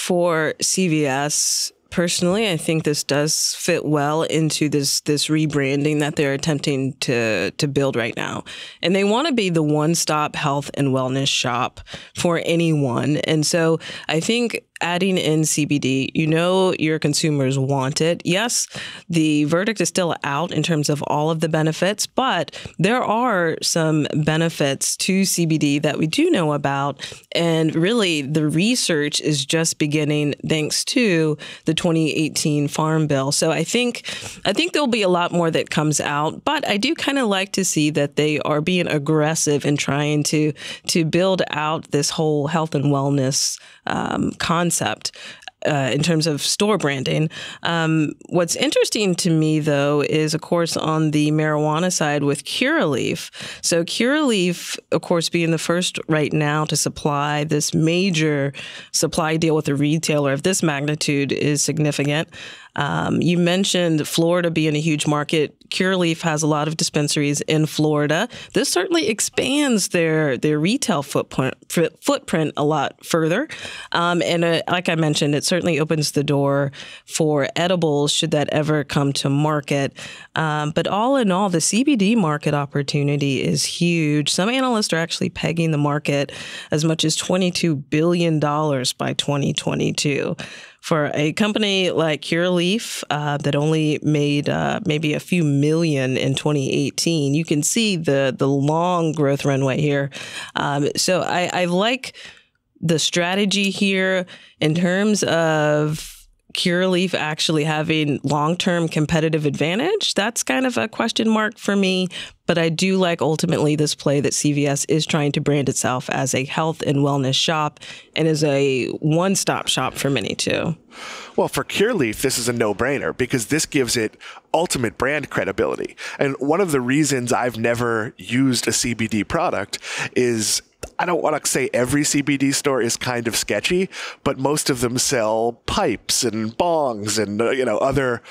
for CVS, personally, I think this does fit well into this rebranding that they're attempting to build right now. And they want to be the one-stop health and wellness shop for anyone. And so I think adding in CBD, your consumers want it. Yes, the verdict is still out in terms of all of the benefits, but there are some benefits to CBD that we do know about. And really, the research is just beginning thanks to the 2018 Farm Bill. So I think there'll be a lot more that comes out, but I do kind of like to see that they are being aggressive in trying to build out this whole health and wellness concept in terms of store branding. What's interesting to me, though, is, of course, on the marijuana side with Curaleaf. So Curaleaf, of course, being the first right now to supply this major supply deal with a retailer of this magnitude is significant. You mentioned Florida being a huge market. Curaleaf has a lot of dispensaries in Florida. This certainly expands their retail footprint a lot further. Like I mentioned, it certainly opens the door for edibles should that ever come to market. But all in all, the CBD market opportunity is huge. Some analysts are actually pegging the market as much as $22 billion by 2022. For a company like Curaleaf that only made maybe a few million in 2018, you can see the long growth runway here. So I like the strategy here in terms of Curaleaf actually having long-term competitive advantage. That's kind of a question mark for me. But I do like ultimately this play that CVS is trying to brand itself as a health and wellness shop and is a one-stop shop for many too. Well, for Curaleaf, this is a no-brainer because this gives it ultimate brand credibility. And one of the reasons I've never used a CBD product is I don't want to say every CBD store is kind of sketchy, but most of them sell pipes and bongs and other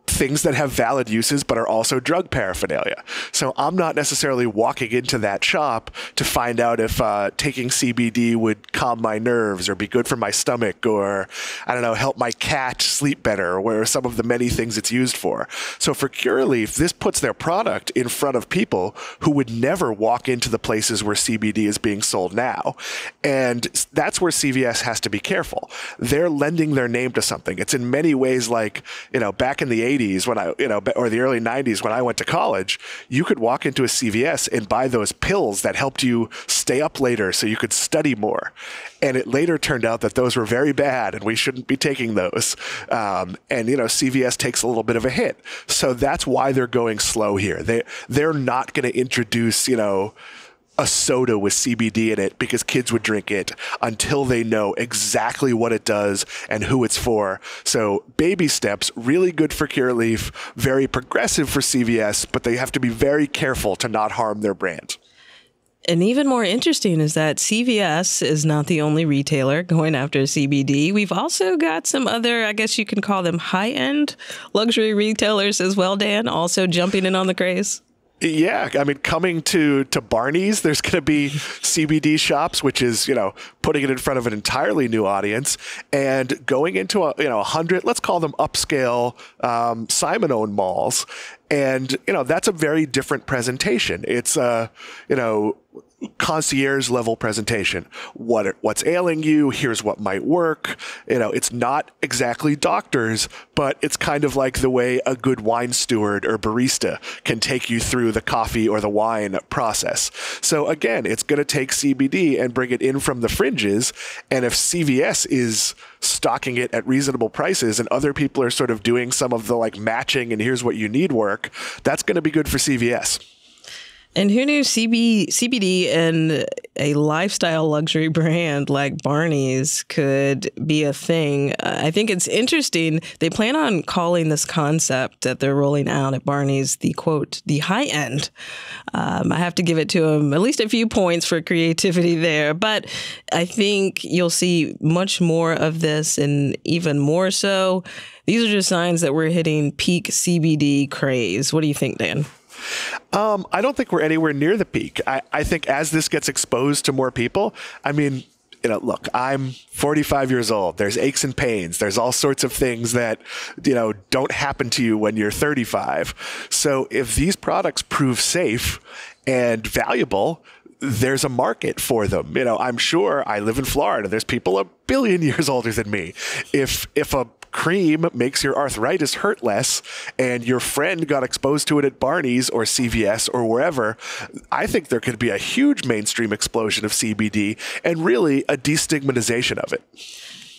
things that have valid uses but are also drug paraphernalia. So I'm not necessarily walking into that shop to find out if taking CBD would calm my nerves or be good for my stomach or, I don't know, help my cat sleep better, or some of the many things it's used for. So for Curaleaf, this puts their product in front of people who would never walk into the places where CBD is being sold now. And that's where CVS has to be careful. They're lending their name to something. It's in many ways like, back in the 80s when or the early 90s when I went to college, you could walk into a CVS and buy those pills that helped you stay up later so you could study more. And it later turned out that those were very bad and we shouldn't be taking those. CVS takes a little bit of a hit. So that's why they're going slow here. They're not going to introduce, a soda with CBD in it because kids would drink it until they know exactly what it does and who it's for. So baby steps, really good for Curaleaf, very progressive for CVS, but they have to be very careful to not harm their brand. And even more interesting is that CVS is not the only retailer going after CBD. We've also got some other, I guess you can call them high-end luxury retailers as well, Dan, also jumping in on the craze. Yeah, I mean, coming to Barney's, there's going to be CBD shops, which is, putting it in front of an entirely new audience, and going into 100, let's call them upscale Simon-owned malls. And, that's a very different presentation. It's concierge level presentation. What's ailing you? Here's what might work. It's not exactly doctors, but it's kind of like the way a good wine steward or barista can take you through the coffee or the wine process. So again, it's going to take CBD and bring it in from the fringes. And if CVS is stocking it at reasonable prices and other people are sort of doing some of the matching and here's what you need work, that's going to be good for CVS. And who knew CBD and a lifestyle luxury brand like Barney's could be a thing? I think it's interesting. They plan on calling this concept that they're rolling out at Barney's the, quote, the high end. I have to give it to them at least a few points for creativity there. But I think you'll see much more of this, and even more so. These are just signs that we're hitting peak CBD craze. What do you think, Dan? I don't think we're anywhere near the peak. I think as this gets exposed to more people, I mean, look, I'm 45 years old. There's aches and pains. There's all sorts of things that, don't happen to you when you're 35. So if these products prove safe and valuable, there's a market for them. I'm sure I live in Florida. There's people a billion years older than me. If a cream makes your arthritis hurt less and your friend got exposed to it at Barney's or CVS or wherever, I think there could be a huge mainstream explosion of CBD and really a destigmatization of it.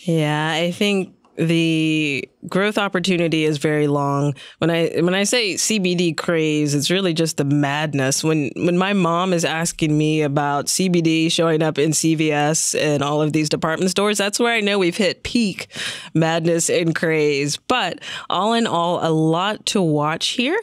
Yeah, I think the growth opportunity is very long. When I say CBD craze, it's really just the madness. When my mom is asking me about CBD showing up in CVS and all of these department stores, that's where I know we've hit peak madness and craze. But all in all, a lot to watch here.